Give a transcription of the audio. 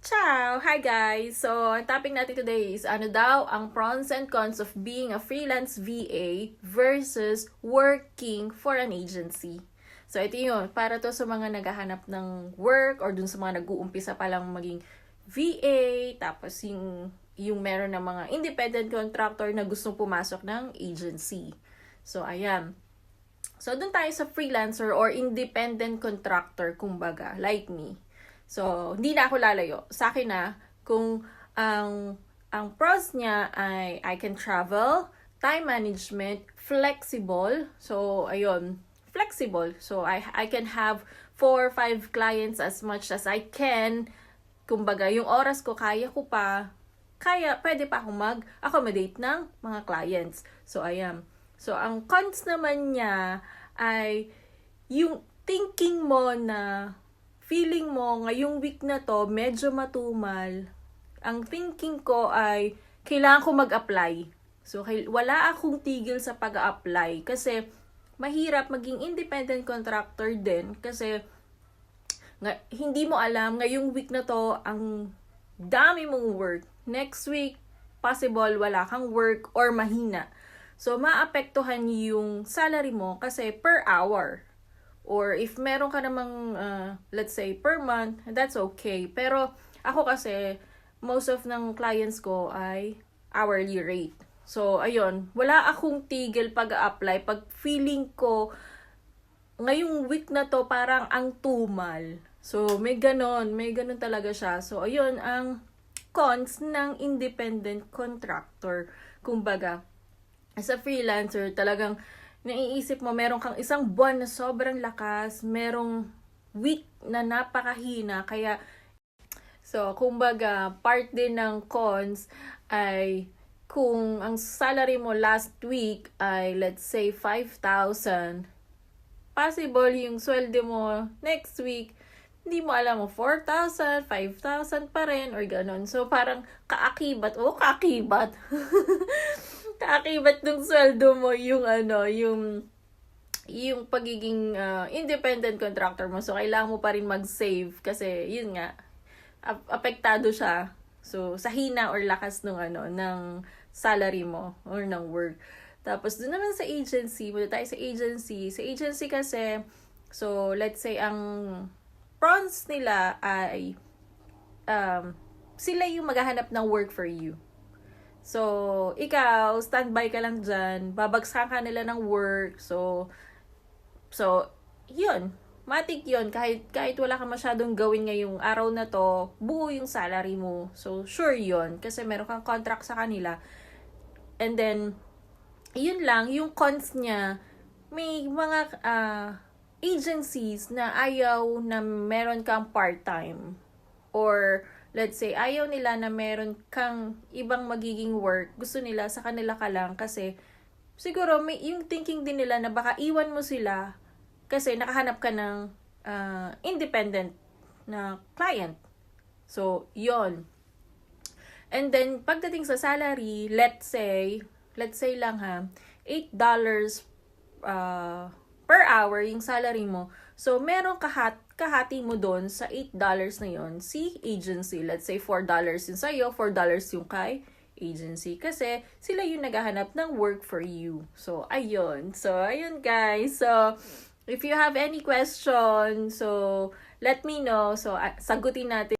Ciao! Hi guys! So, ang topic natin today is ano daw ang pros and cons of being a freelance VA versus working for an agency. So, ito yun. Para to sa mga naghahanap ng work or dun sa mga nag-uumpisa pa lang maging VA, tapos yung meron ng mga independent contractor na gustong pumasok ng agency. So, ayan. So, dun tayo sa freelancer or independent contractor, kumbaga, like me. So, hindi na ako lalayo. Sa akin na, kung ang pros niya ay I can travel, time management, flexible. So, ayun, flexible. So, I can have 4 or 5 clients as much as I can. Kumbaga, yung oras ko, kaya ko pa. Pwede pa akong mag-accommodate ng mga clients. So, ayan. So, ang cons naman niya ay yung thinking mo na feeling mo, ngayong week na to, medyo matumal. Ang thinking ko ay, kailangan ko mag-apply. So, wala akong tigil sa pag-apply. Kasi, mahirap maging independent contractor din. Kasi, hindi mo alam, ngayong week na to, ang dami mong work. Next week, possible wala kang work or mahina. So, maapektuhan yung salary mo kasi per hour. Or if meron ka namang, let's say, per month, that's okay. Pero ako kasi, most of ng clients ko ay hourly rate. So, ayun, wala akong tigil pag-apply. Pag feeling ko, ngayong week na to parang ang tumal. So, may ganon talaga siya. So, ayun, ang cons ng independent contractor. Kumbaga, as a freelancer, talagang naiisip mo, meron kang isang buwan na sobrang lakas, merong week na napakahina, kaya, so, kumbaga, part din ng cons ay, kung ang salary mo last week ay, let's say, 5,000, possible yung sweldo mo next week, hindi mo alam mo, 4,000, 5,000 pa rin, or ganon. So, parang kaakibat, kaakibat ng sweldo mo yung yung pagiging independent contractor mo. So, kailangan mo pa rin mag-save kasi, yun nga, apektado siya. So, sa hina or lakas ng salary mo or ng work. Tapos, doon naman sa agency, muna tayo sa agency. Sa agency kasi, so, let's say, ang pros nila ay sila yung maghahanap ng work for you. So, ikaw, standby ka lang dyan, babagsakan ka nila ng work, so, yun, matik yun, kahit wala ka masyadong gawin ngayong araw na to, buo yung salary mo, so, sure yun, kasi meron kang contract sa kanila, and then, yun lang, yung cons niya, may mga, agencies na ayaw na meron kang part-time, or, let's say, ayaw nila na meron kang ibang magiging work. Gusto nila sa kanila ka lang kasi siguro may yung thinking din nila na baka iwan mo sila kasi nakahanap ka ng independent na client. So, yon. And then, pagdating sa salary, let's say lang ha, $8 per hour yung salary mo. So, meron kahati mo doon sa $8 na yon si agency. Let's say $4 yung sa'yo, $4 yung kay agency. Kasi sila yung naghahanap ng work for you. So, ayun. So, ayun guys. So, if you have any question, so, let me know. So, sagutin natin.